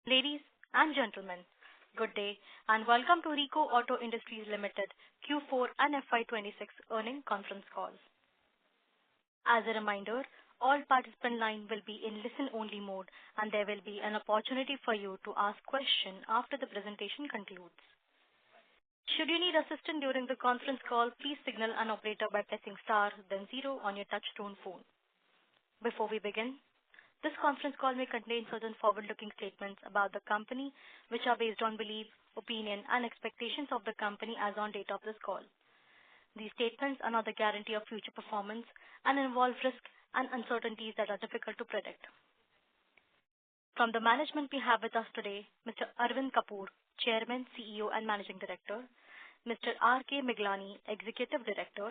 Ladies and gentlemen, good day and welcome to Rico Auto Industries Limited Q4 and FY26 earnings conference call. As a reminder, all participant line will be in listen-only mode and there will be an opportunity for you to ask questions after the presentation concludes. Should you need assistance during the conference call, please signal an operator by pressing star then 0 on your touch-tone phone. Before we begin, this conference call may contain certain forward-looking statements about the company which are based on belief, opinion and expectations of the company as on date of this call. These statements are not the guarantee of future performance and involve risks and uncertainties that are difficult to predict. From the management we have with us today, Mr. Arvind Kapoor, Chairman, CEO and Managing Director, Mr. R.K. Miglani, Executive Director,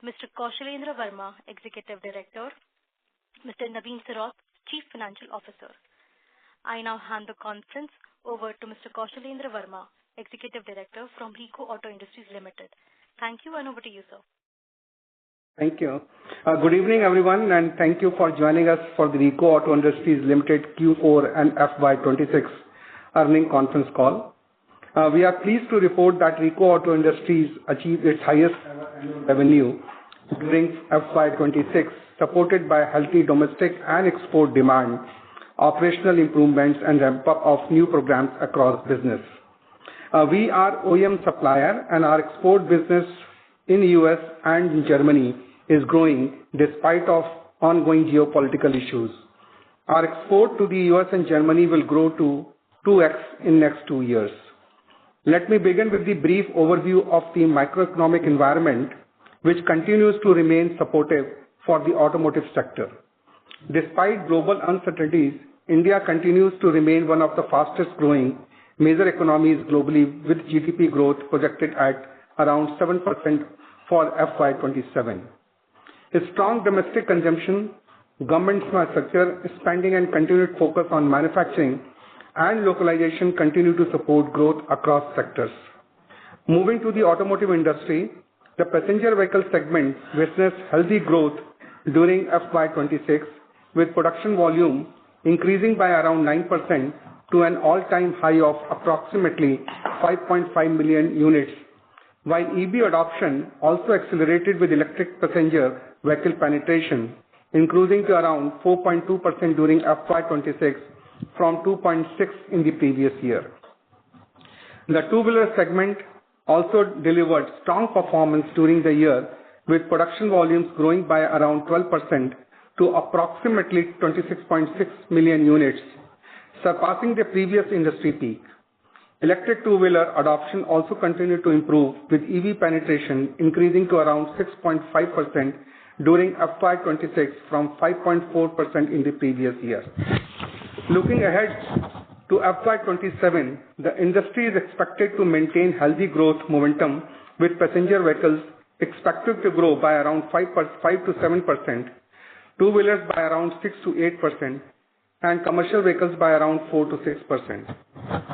Mr. Kaushalendra Verma, Executive Director, Mr. Naveen Sirath, Chief Financial Officer. I now hand the conference over to Mr. Kaushalendra Verma, Executive Director from Rico Auto Industries Limited. Thank you and over to you, sir. Thank you. Good evening, everyone, and thank you for joining us for the Rico Auto Industries Limited Q4 and FY26 earnings conference call. We are pleased to report that Rico Auto Industries achieved its highest ever annual revenue during FY26, supported by healthy domestic and export demand, operational improvements and ramp-up of new programs across business. We are OEM supplier and our export business in US and in Germany is growing despite of ongoing geopolitical issues. Our export to the US and Germany will grow to 2x in next 2 years. Let me begin with the brief overview of the macroeconomic environment, which continues to remain supportive for the automotive sector. Despite global uncertainties, India continues to remain one of the fastest growing major economies globally with GDP growth projected at around 7% for FY27. A strong domestic consumption, government infrastructure spending and continued focus on manufacturing and localization continue to support growth across sectors. Moving to the automotive industry, the passenger vehicle segment witnessed healthy growth during FY26 with production volume increasing by around 9% to an all-time high of approximately 5.5 million units, while EV adoption also accelerated with electric passenger vehicle penetration increasing to around 4.2% during FY26 from 2.6 in the previous year. The two-wheeler segment also delivered strong performance during the year with production volumes growing by around 12% to approximately 26.6 million units, surpassing the previous industry peak. Electric two-wheeler adoption also continued to improve with EV penetration increasing to around 6.5% during FY26 from 5.4% in the previous year. Looking ahead to FY27, the industry is expected to maintain healthy growth momentum with passenger vehicles expected to grow by around 5 to 7%, two-wheelers by around 6 to 8%, and commercial vehicles by around 4 to 6%,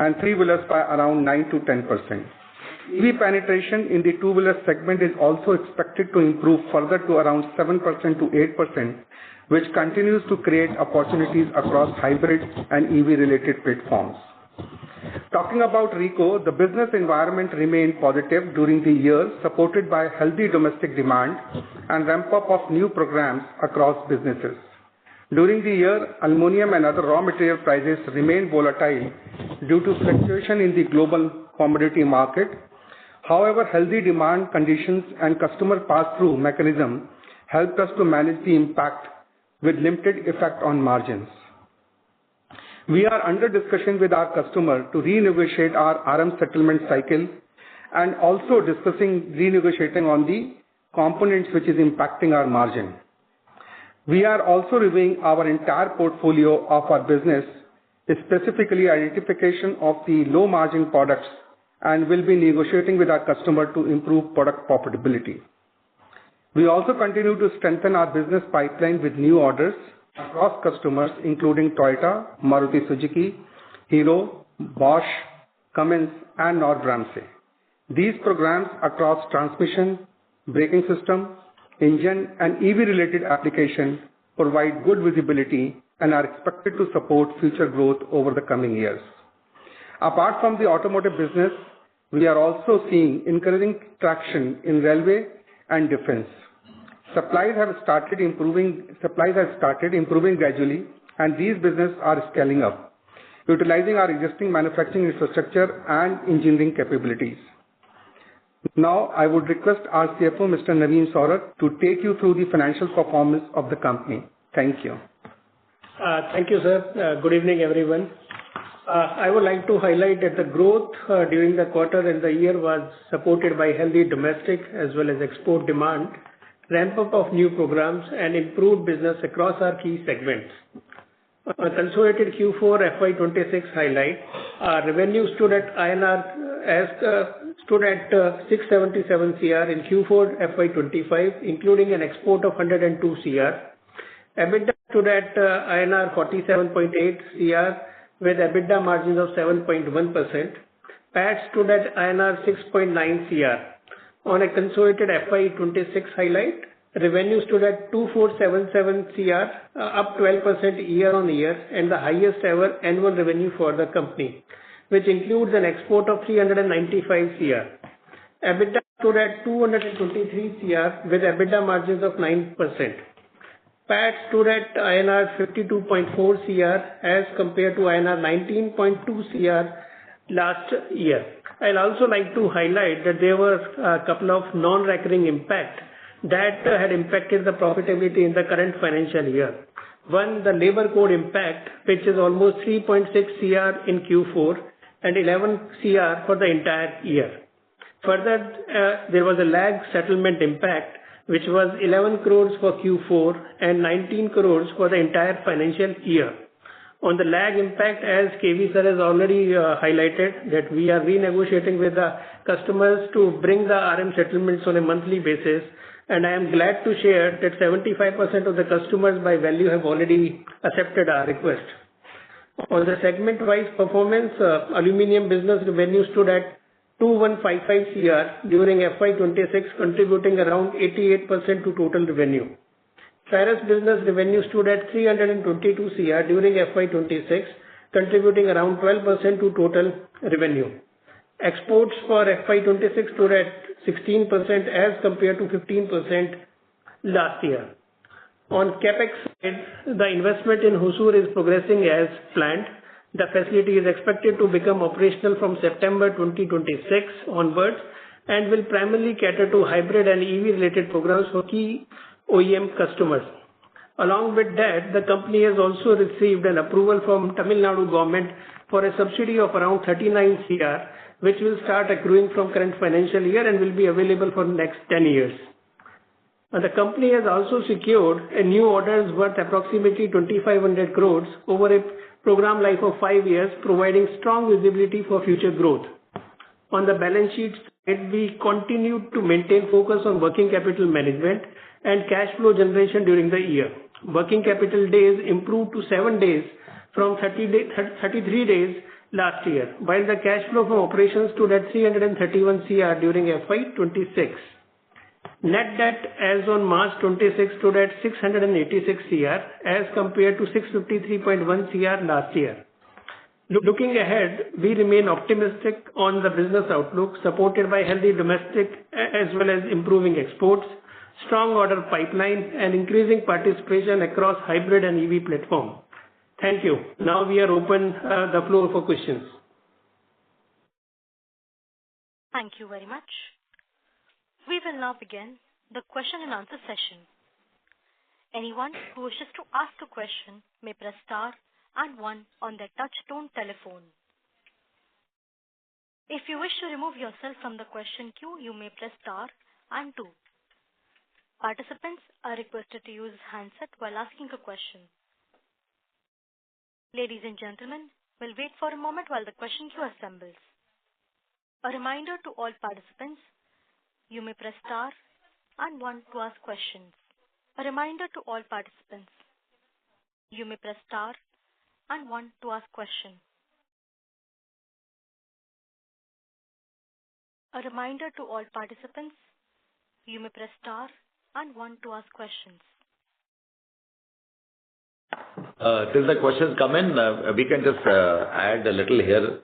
and three-wheelers by around 9 to 10%. EV penetration in the two-wheeler segment is also expected to improve further to around 7% to 8%, which continues to create opportunities across hybrid and EV-related platforms. Talking about Rico, the business environment remained positive during the year, supported by healthy domestic demand and ramp-up of new programs across businesses. During the year, aluminum and other raw material prices remained volatile due to fluctuation in the global commodity market. However, healthy demand conditions and customer pass-through mechanism helped us to manage the impact with limited effect on margins. We are under discussion with our customer to renegotiate our RM settlement cycle and also discussing renegotiating on the components which is impacting our margin. We are also reviewing our entire portfolio of our business, specifically identification of the low margin products, and will be negotiating with our customer to improve product profitability. We also continue to strengthen our business pipeline with new orders across customers including Toyota, Maruti Suzuki, Hero, Bosch, Cummins and Knorr-Bremse. These programs across transmission, braking system, engine and EV related application provide good visibility and are expected to support future growth over the coming years. Apart from the automotive business, we are also seeing encouraging traction in railway and defense. Supplies have started improving gradually, and these businesses are scaling up, utilizing our existing manufacturing infrastructure and engineering capabilities. Now, I would request our CFO, Mr. Naveen Saurabh, to take you through the financial performance of the company. Thank you. Thank you, sir. Good evening, everyone. I would like to highlight that the growth during the quarter and the year was supported by healthy domestic as well as export demand, ramp up of new programs, and improved business across our key segments. Consolidated Q4 FY26 highlight, revenue stood at 677 CR in Q4 FY25, including an export of 102 CR. EBITDA stood at INR 47.8 CR with EBITDA margins of 7.1%. PAT stood at INR 6.9 CR. On a consolidated FY26 highlight, revenue stood at 2477 CR, up 12% year on year, and the highest ever annual revenue for the company, which includes an export of 395 CR. EBITDA stood at 223 CR with EBITDA margins of 9%. PAT stood at INR 52.4 CR as compared to INR 19.2 CR last year. I'll also like to highlight that there were a couple of non-recurring impacts that had impacted the profitability in the current financial year. One, the labor code impact, which is almost 3.6 CR in Q4 and 11 CR for the entire year. Further, there was a lag settlement impact, which was 11 crores for Q4 and 19 crores for the entire financial year. On the lag impact, as KV sir has already highlighted, that we are renegotiating with the customers to bring the RM settlements on a monthly basis, and I am glad to share that 75% of the customers by value have already accepted our request. On the segment-wise performance, aluminium business revenue stood at 2155 CR during FY26, contributing around 88% to total revenue. Ferrous business revenue stood at 322 CR during FY26, contributing around 12% to total revenue. Exports for FY26 stood at 16% as compared to 15% last year. On CapEx side, the investment in Hosur is progressing as planned. The facility is expected to become operational from September 2026 onwards and will primarily cater to hybrid and EV-related programs for key OEM customers. Along with that, the company has also received an approval from Tamil Nadu government for a subsidy of around 39 CR, which will start accruing from current financial year and will be available for the next 10 years. The company has also secured a new orders worth approximately 2,500 crores over a program life of 5 years, providing strong visibility for future growth. On the balance sheet side, we continue to maintain focus on working capital management and cash flow generation during the year. Working capital days improved to 7 days from 33 days last year, while the cash flow from operations stood at 331 CR during FY26. Net debt as on March 26 stood at 686 CR as compared to 653.1 CR last year. Looking ahead, we remain optimistic on the business outlook, supported by healthy domestic as well as improving exports, strong order pipeline, and increasing participation across hybrid and EV platform. Thank you. Now we are open the floor for questions. Thank you very much. We will now begin the question and answer session. Anyone who wishes to ask a question may press star and 1 on their touch-tone telephone. If you wish to remove yourself from the question queue, you may press star and 2. Participants are requested to use handset while asking a question. Ladies and gentlemen, we'll wait for a moment while the question queue assembles. A reminder to all participants, you may press star and 1 to ask questions. A reminder to all participants, you may press star and 1 to ask question. A reminder to all participants, you may press star and 1 to ask questions. Till the questions come in, we can just add a little here.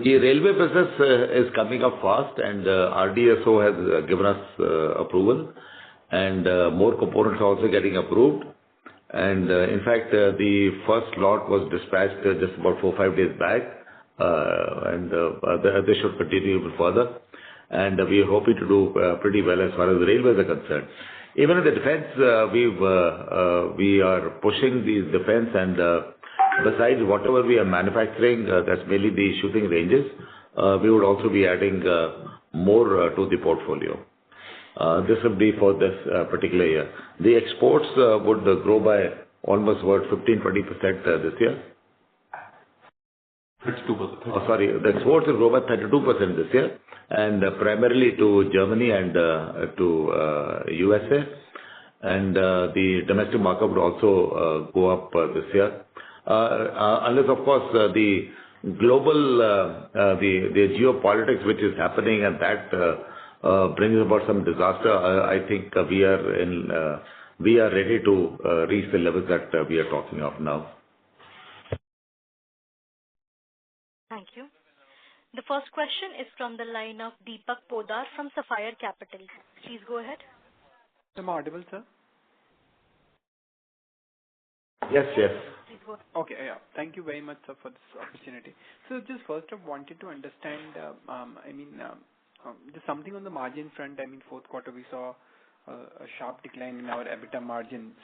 The railway business is coming up fast, and RDSO has given us approval, and more components are also getting approved. And in fact, the first lot was dispatched just about 4-5 days back, and they should continue even further. And we are hoping to do pretty well as far as the railways are concerned. Even in the defense, we are pushing the defense, and besides whatever we are manufacturing, that's mainly the shooting ranges, we would also be adding more to the portfolio. This would be for this particular year. The exports would grow by almost about 15-20% this year. 32%. Oh, sorry, the exports will grow by 32% this year, and primarily to Germany and to USA. And the domestic market would also go up this year. Unless, of course, the global, the geopolitics which is happening, and that brings about some disaster, I think we are ready to reach the levels that we are talking of now. Thank you. The first question is from the line of Deepak Podar from Sapphire Capital. Please go ahead. Am I audible, sir? Yes, yes. Please go ahead. Okay, yeah. Thank you very much, sir, for this opportunity. So just first I wanted to understand, just something on the margin front. Fourth quarter we saw a sharp decline in our EBITDA margins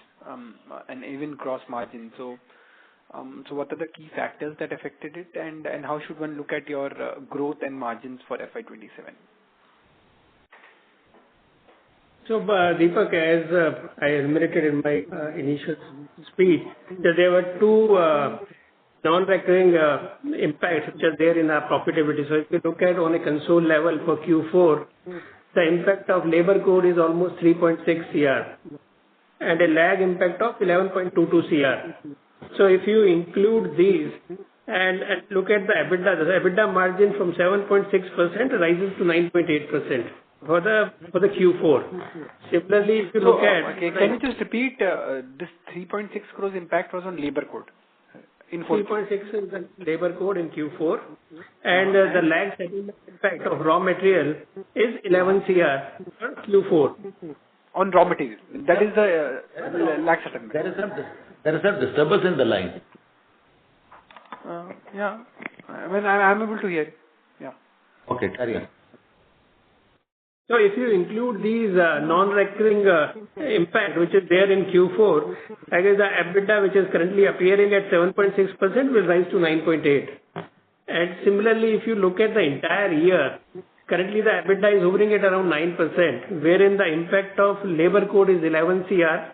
and even gross margin. So what are the key factors that affected it, and how should one look at your growth and margins for FY27? So, Deepak, as I enumerated in my initial speech, that there were two non-recurring impacts which are there in our profitability. So, if you look at on a console level for Q4, the impact of labor code is almost 3.6 CR and a lag impact of 11.22 CR. So, if you include these and look at the EBITDA margin from 7.6% rises to 9.8%. For the Q4. Similarly, if you look at... Okay, can you just repeat this 3.6 crores impact was on labor code? In 3.6 is the labor code in Q4, and the lag settlement impact of raw material is 11 CR for Q4. On raw material. That is the lag settlement. There is some disturbance in the line. Yeah. I'm able to hear. Yeah. Okay, carry on. So if you include these non-recurring impact which is there in Q4, I guess the EBITDA which is currently appearing at 7.6% will rise to 9.8%. And similarly, if you look at the entire year, currently the EBITDA is hovering at around 9%, wherein the impact of labor code is 11 CR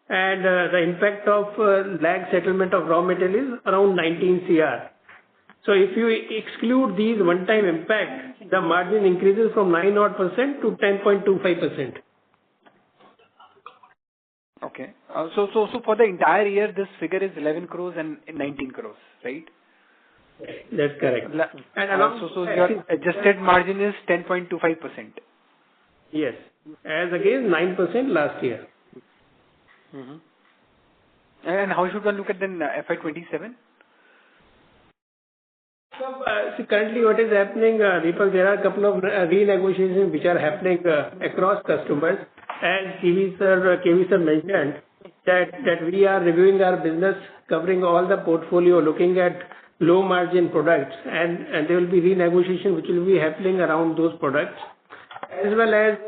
and the impact of lag settlement of raw material is around 19 CR. So if you exclude these one-time impacts, the margin increases from 9% to 10.25%. Okay. So for the entire year, this figure is 11 crores and 19 crores, right? That's correct. And so your adjusted margin is 10.25%. Yes, as against 9% last year. Mm-hmm. And how should one look at then FY27? So, see, currently what is happening, Deepak, there are a couple of renegotiations which are happening across customers. As KV sir mentioned, that we are reviewing our business, covering all the portfolio, looking at low margin products, and there will be renegotiation which will be happening around those products, as well as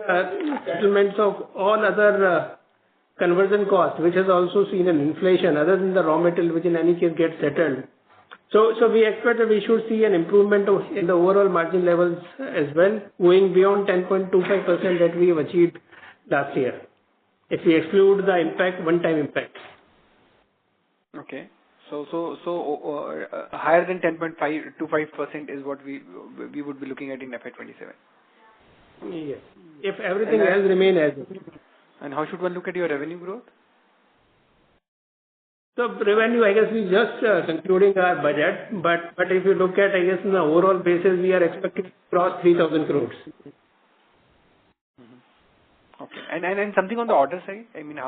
settlements of all other conversion costs, which has also seen an inflation other than the raw material, which in any case gets settled. So we expect that we should see an improvement in the overall margin levels as well, going beyond 10.25% that we have achieved last year, if we exclude the impact, one-time impact. Okay. So higher than 10.525% is what we would be looking at in FY27. Yes. If everything else remain as it. And how should one look at your revenue growth? So revenue, I guess we just concluding our budget, but if you look at, I guess, in the overall basis, we are expecting to cross 3,000 crores. Okay. And something on the order side? I mean,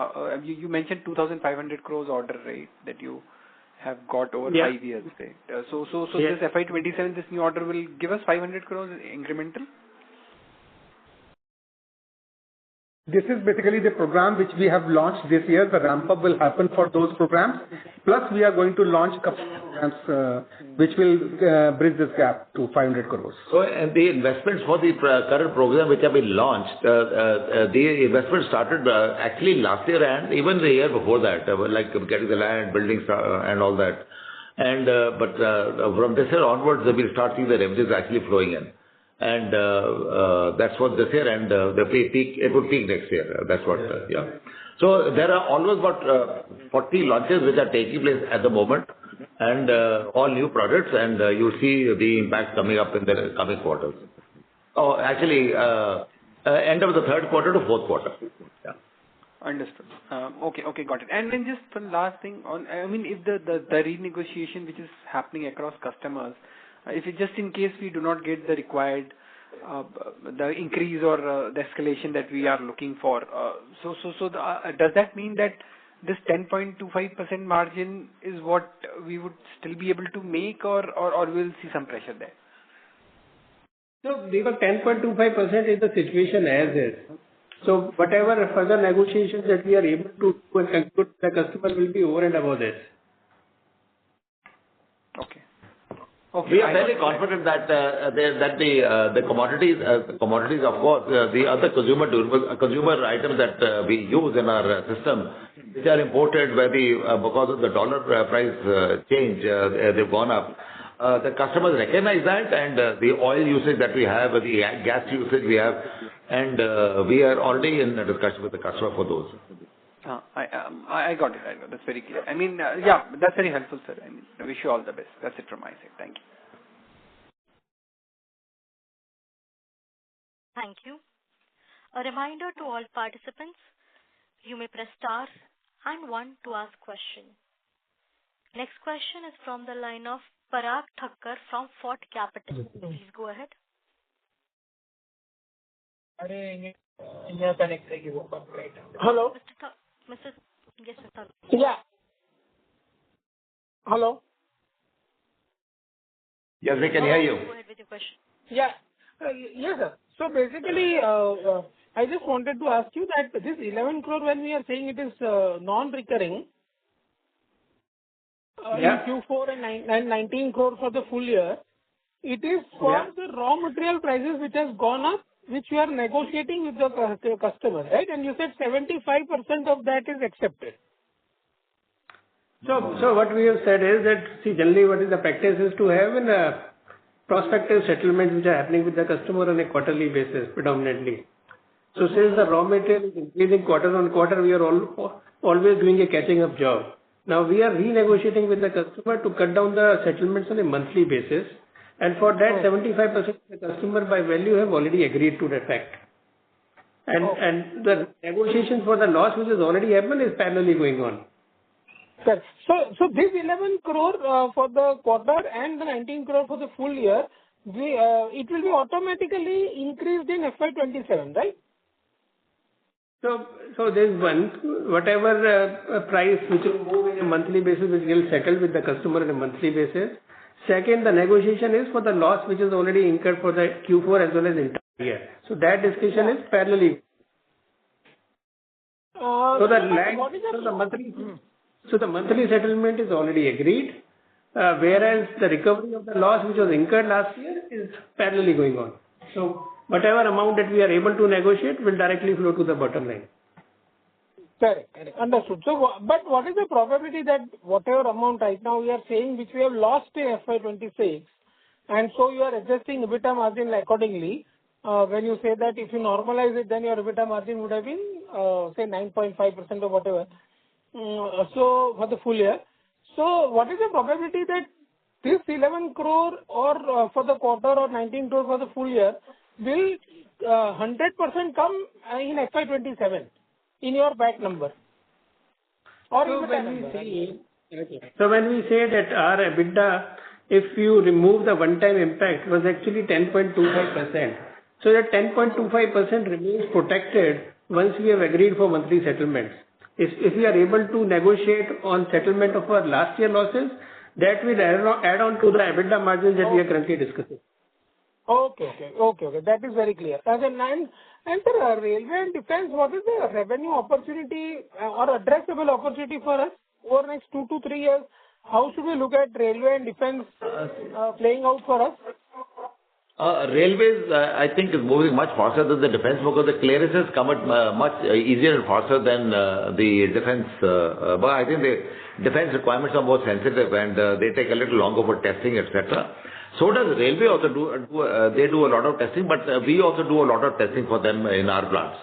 you mentioned 2,500 crores order, right, that you have got over 5 years, right? So this FY27, this new order will give us 500 crores incremental? This is basically the program which we have launched this year. The ramp up will happen for those programs. Plus, we are going to launch a couple of programs which will bridge this gap to 500 crores. So, and the investments for the current program which have been launched, the investment started actually last year and even the year before that, like getting the land, buildings, and all that. And but from this year onwards, we'll start seeing the revenues actually flowing in. And that's what this year, and it would peak next year. That's what, yeah. So there are almost about 40 launches which are taking place at the moment, and all new products, and you'll see the impact coming up in the coming quarters. Oh, actually, end of the third quarter to fourth quarter. Yeah. Understood. Okay, got it. And then just one last thing on, I mean, if the renegotiation which is happening across customers, if it just in case we do not get the required the increase or the escalation that we are looking for, does that mean that this 10.25% margin is what we would still be able to make, or we'll see some pressure there? So, because 10.25% is the situation as is. So, whatever further negotiations that we are able to do and conclude, the customer will be over and above this. Okay. We are fairly confident that the commodities, of course, the other consumer items that we use in our system, which are imported where because of the dollar price change, they've gone up. The customers recognize that, and the oil usage that we have, the gas usage we have, and we are already in a discussion with the customer for those. I got it. That's very clear. I mean, yeah, that's very helpful, sir. I mean, I wish you all the best. That's it from my side. Thank you. Thank you. A reminder to all participants, you may press star and 1 to ask question. Next question is from the line of Parag Thakkar from Fort Capital. Please go ahead. Hello. Mr. Yes, sir. Yeah. Hello. Yes, we can hear you. Go ahead with your question. Yeah. Yes, sir. So basically, I just wanted to ask you that this 11 crore, when we are saying it is non-recurring, in Q4 and 19 crore for the full year, it is for the raw material prices which has gone up, which you are negotiating with the customer, right? And you said 75% of that is accepted. So what we have said is that, see, generally what is the practice is to have an prospective settlements which are happening with the customer on a quarterly basis predominantly. So since the raw material is increasing quarter on quarter, we are always doing a catching up job. Now we are renegotiating with the customer to cut down the settlements on a monthly basis, and for that 75% of the customer by value have already agreed to that fact. And the negotiation for the loss which has already happened is parallelly going on. Sir, so this 11 crore for the quarter and the 19 crore for the full year, it will be automatically increased in FY27, right? So there's one, whatever price which will move in a monthly basis, which will settle with the customer on a monthly basis. Second, the negotiation is for the loss which is already incurred for the Q4 as well as entire year. So that discussion is parallelly. So the monthly settlement is already agreed, whereas the recovery of the loss which was incurred last year is parallelly going on. So whatever amount that we are able to negotiate will directly flow to the bottom line. Correct. Understood. So, but what is the probability that whatever amount right now we are saying which we have lost in FY26, and so you are adjusting EBITDA margin accordingly, when you say that if you normalize it, then your EBITDA margin would have been, say 9.5% or whatever. So for the full year. So what is the probability that this 11 crore or for the quarter or 19 crore for the full year will 100% come in FY27 in your back number? Or so when we say that our EBITDA, if you remove the one-time impact, was actually 10.25%. So that 10.25% remains protected once we have agreed for monthly settlements. If we are able to negotiate on settlement of our last year losses, that will add on to the EBITDA margins that we are currently discussing. Okay. That is very clear. And sir, railway and defense, what is the revenue opportunity or addressable opportunity for us over the next 2 to 3 years? How should we look at railway and defense playing out for us? Railways, I think, is moving much faster than the defense because the clearances come at much easier and faster than the defense. But I think the defense requirements are more sensitive and they take a little longer for testing, etc. So does railway also they do a lot of testing, but we also do a lot of testing for them in our plants.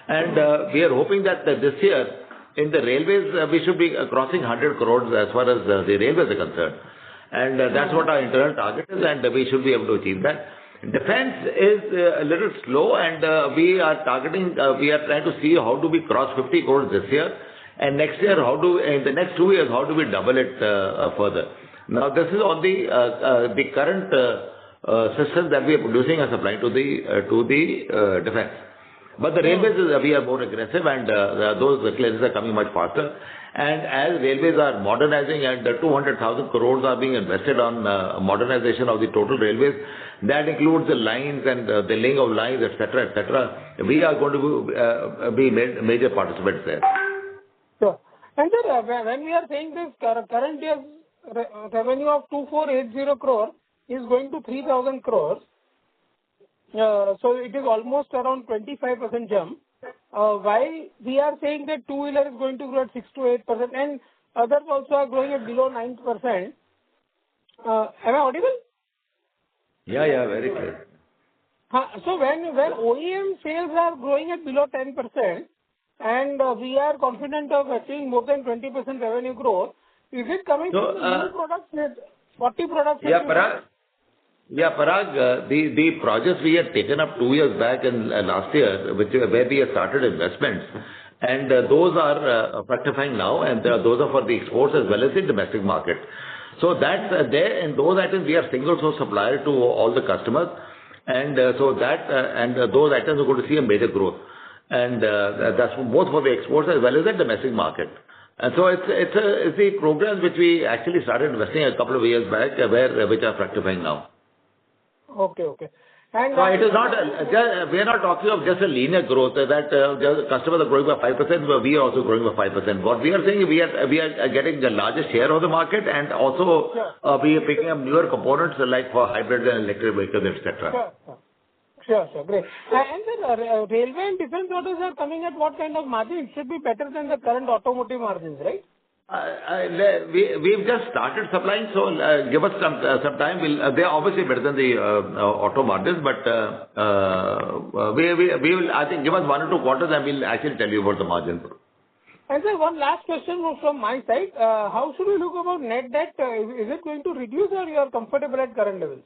And we are hoping that this year in the railways we should be crossing 100 crores as far as the railways are concerned. And that's what our internal target is, and we should be able to achieve that. Defense is a little slow, and we are targeting, we are trying to see how do we cross 50 crores this year, and next year, in the next 2 years, how do we double it further. Now, this is on the current systems that we are producing and supplying to the defense. But the railways, we are more aggressive, and those clearances are coming much faster. And as railways are modernizing and 200,000 crores are being invested on modernization of the total railways, that includes the lines and the laying of lines, etc. We are going to be major participants there. Sure. And sir, when we are saying this current year's revenue of 2,480 crore is going to 3,000 crores, so it is almost around 25% jump. Why we are saying that two-wheeler is going to grow at 6 to 8% and others also are growing at below 9%. Am I audible? Yeah, very clear. So when OEM sales are growing at below 10% and we are confident of achieving more than 20% revenue growth, is it coming from new products, 40 products? Parag, the projects we had taken up 2 years back and last year, where we have started investments, and those are fructifying now, and those are for the exports as well as the domestic market. So that's there, and those items we are single source supplier to all the customers, and so that and those items are going to see a major growth, and that's both for the exports as well as the domestic market. And so it's the programs which we actually started investing a couple of years back, which are fructifying now. Okay. And it is not, we are not talking of just a linear growth that the customers are growing by 5%, but we are also growing by 5%. What we are saying, we are getting the largest share of the market, and also we are picking up newer components like for hybrids and electric vehicles, etc. Sure, great. And then railway and defense orders are coming at what kind of margin? It should be better than the current automotive margins, right? We've just started supplying, so give us some time. They are obviously better than the auto margins, but we will, I think, give us 1 or 2 quarters and we'll actually tell you about the margin. And sir, one last question from my side. How should we look about net debt? Is it going to reduce or you are comfortable at current levels?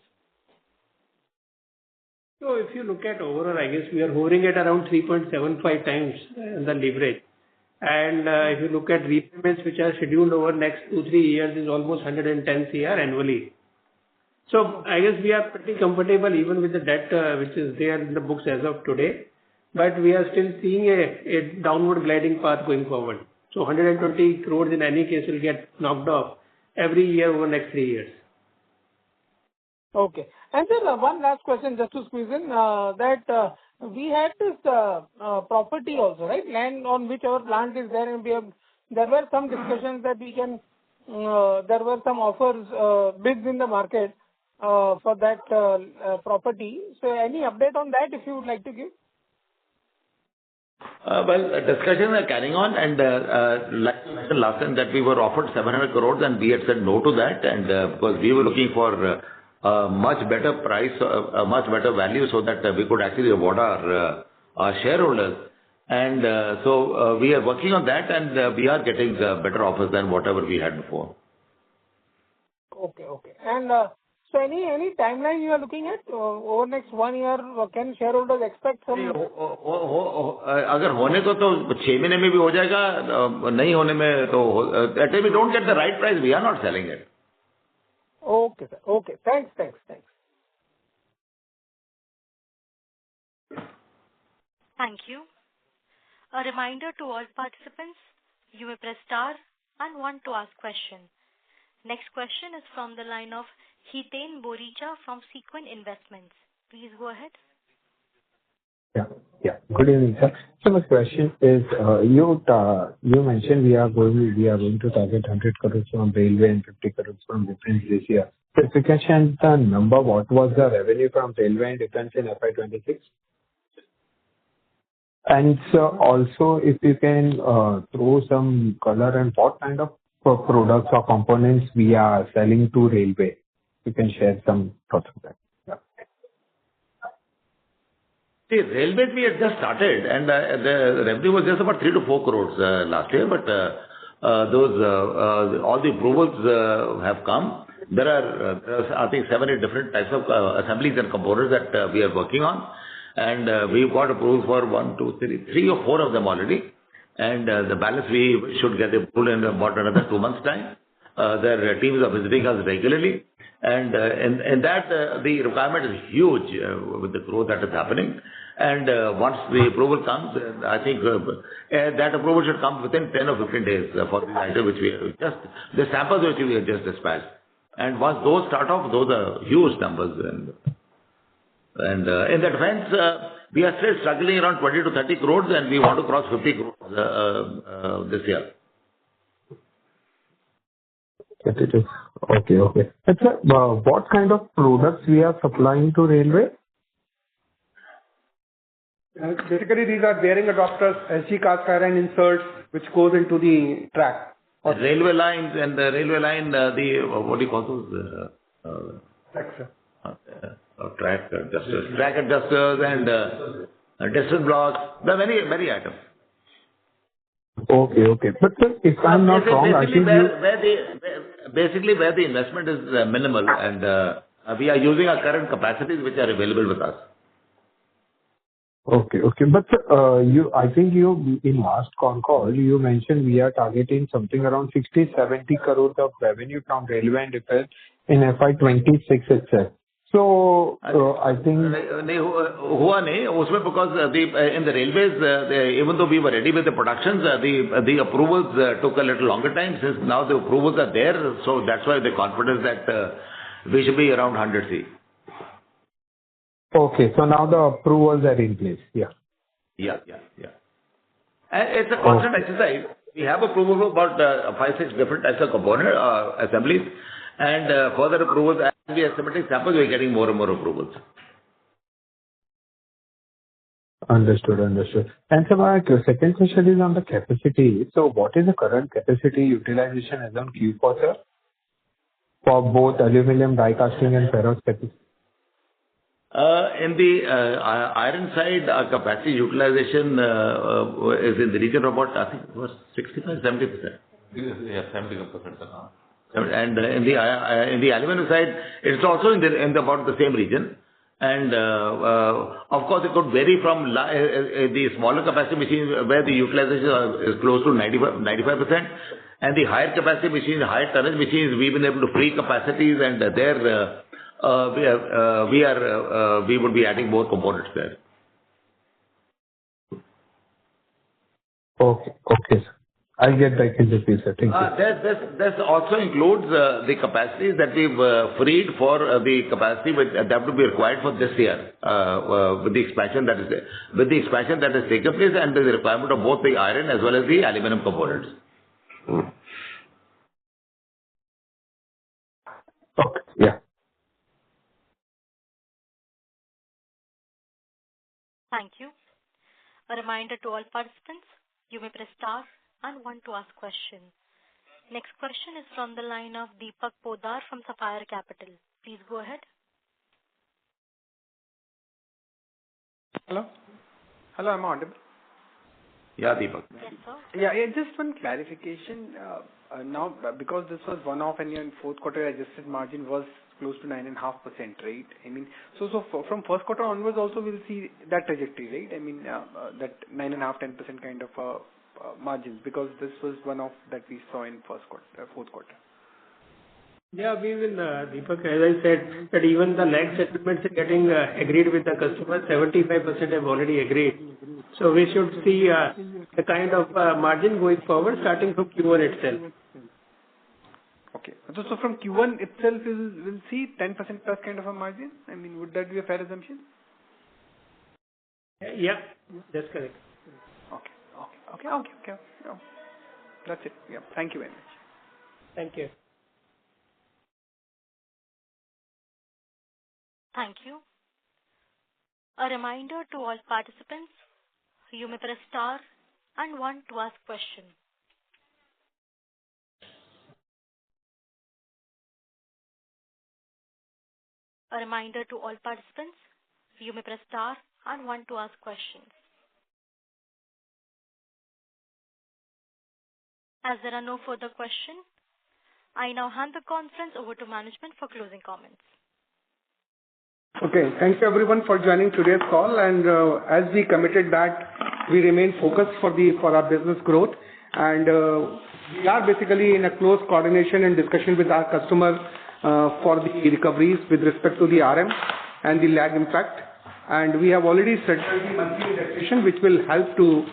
So if you look at overall, I guess we are hovering at around 3.75 times the leverage. And if you look at repayments which are scheduled over next 2-3 years is almost 110 CR annually. So I guess we are pretty comfortable even with the debt which is there in the books as of today. But we are still seeing a downward gliding path going forward. So 120 crores in any case will get knocked off every year over the next 3 years. Okay. And then one last question just to squeeze in, that we had this property also, right? Land on which our plant is there, and there were some discussions that there were some offers, bids in the market for that property. So any update on that if you would like to give? Discussions are carrying on, and like I mentioned last time that we were offered 700 crores and we had said no to that, and because we were looking for a much better price, a much better value, so that we could actually reward our shareholders. And so we are working on that, and we are getting better offers than whatever we had before. Okay. And so any timeline you are looking at over next 1 year? Can shareholders expect some? अगर होने को तो 6 महीने में भी हो जाएगा, नहीं होने में तो until we don't get the right price, we are not selling it. Okay, sir. Okay. Thanks. Thank you. A reminder to all participants, you may press star and one to ask question. Next question is from the line of Hiten Boricha from Sequent Investments. Please go ahead. Yeah. Good evening, sir. So my question is, you mentioned we are going to target 100 crores from railway and 50 crores from defense this year. So if you can share the number, what was the revenue from railway and defense in FY26? And so also, if you can throw some color and what kind of products or components we are selling to railway, you can share some thoughts on that. See, railways we had just started, and the revenue was just about 3 to 4 crores last year, but all the approvals have come. There are, I think, 7 or 8 different types of assemblies and components that we are working on, and we've got approvals for 3 or 4 of them already, and the balance we should get approved in about another 2 months' time. Their teams are visiting us regularly, and in that the requirement is huge with the growth that is happening. And once the approval comes, I think that approval should come within 10 or 15 days for the item which we have just, the samples which we have just dispatched. And once those start off, those are huge numbers. And in the defense, we are still struggling around 20 to 30 crores, and we want to cross 50 crores this year. Okay. And sir, what kind of products we are supplying to railway? Basically, these are bearing adapters, SG cast iron inserts, which goes into the track. Railway lines and the railway line, what do you call those? Track adjusters and distance blocks. There are many items. Okay. But sir, if I'm not wrong, I think basically where the investment is minimal, and we are using our current capacities which are available with us. Okay. But I think you in last con call you mentioned we are targeting something around 60-70 crores of revenue from railway and defense in FY26 itself. So I think because in the railways, even though we were ready with the productions, the approvals took a little longer time. Since now the approvals are there, so that's why the confidence that we should be around 100 C. Okay, so now the approvals are in place. Yeah. And it's a constant exercise. We have approval for about 5-6 different types of component assemblies, and further approvals, as we are submitting samples, we are getting more and more approvals. Understood. And so my second question is on the capacity. So what is the current capacity utilization as on Q4, sir? For both aluminum die casting and ferrous capacity? In the iron side, our capacity utilization is in the region of about, I think it was 65-70%. Yeah, 70% now. And in the aluminum side, it's also in about the same region. And of course, it could vary from the smaller capacity machines where the utilization is close to 95%, and the higher capacity machines, higher tonnage machines, we've been able to free capacities, and there we would be adding more components there. Okay, sir. I'll get back in the future. Thank you. This also includes the capacities that we've freed for the capacity that would be required for this year with the expansion that has taken place, and the requirement of both the iron as well as the aluminum components. Okay, yeah. Thank you. A reminder to all participants, you may press star and one to ask question. Next question is from the line of Deepak Podar from Sapphire Capital. Please go ahead. Hello, I'm audible. Yeah, Deepak. Yes, sir. Yeah, just one clarification. Now, because this was one-off and your fourth quarter adjusted margin was close to 9.5%, right? I mean, so from first quarter onwards also we'll see that trajectory, right? I mean, that 9.5-10% kind of margins, because this was one-off that we saw in fourth quarter. Yeah, we will, Deepak, as I said, that even the lag settlements are getting agreed with the customer. 75% have already agreed. So we should see the kind of margin going forward starting from Q1 itself. Okay. So from Q1 itself, we'll see 10% plus kind of a margin? I mean, would that be a fair assumption? Yeah, that's correct. Okay. Oh, that's it. Yeah. Thank you very much. Thank you. Thank you. A reminder to all participants, you may press star and 1 to ask question. A reminder to all participants, you may press star and 1 to ask questions. As there are no further questions, I now hand the conference over to management for closing comments. Okay. Thank you everyone for joining today's call. And as we committed that we remain focused for our business growth, and we are basically in a close coordination and discussion with our customer for the recoveries with respect to the RM and the lag impact. And we have already settled the monthly indexation, which will help to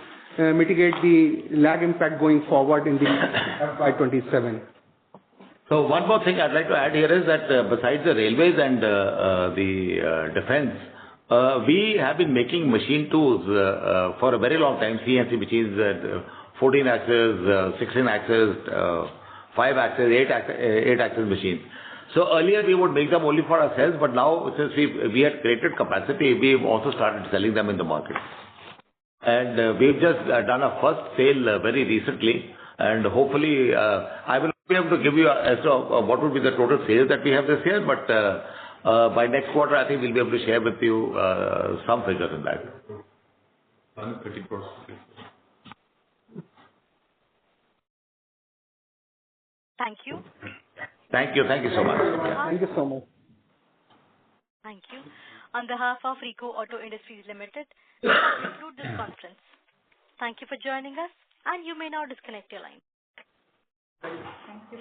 mitigate the lag impact going forward in the FY27. So one more thing I'd like to add here is that besides the railways and the defense, we have been making machine tools for a very long time, CNC machines, 14 axis, 16 axis, 5 axis, 8 axis machines. So earlier we would make them only for ourselves, but now since we had created capacity, we've also started selling them in the market. And we've just done a first sale very recently, and hopefully I will be able to give you as to what would be the total sales that we have this year, but by next quarter I think we'll be able to share with you some figures in that. 130 crores. Thank you. Thank you so much. Thank you so much. Thank you. On behalf of Rico Auto Industries Limited, we conclude this conference. Thank you for joining us, and you may now disconnect your line. Thank you.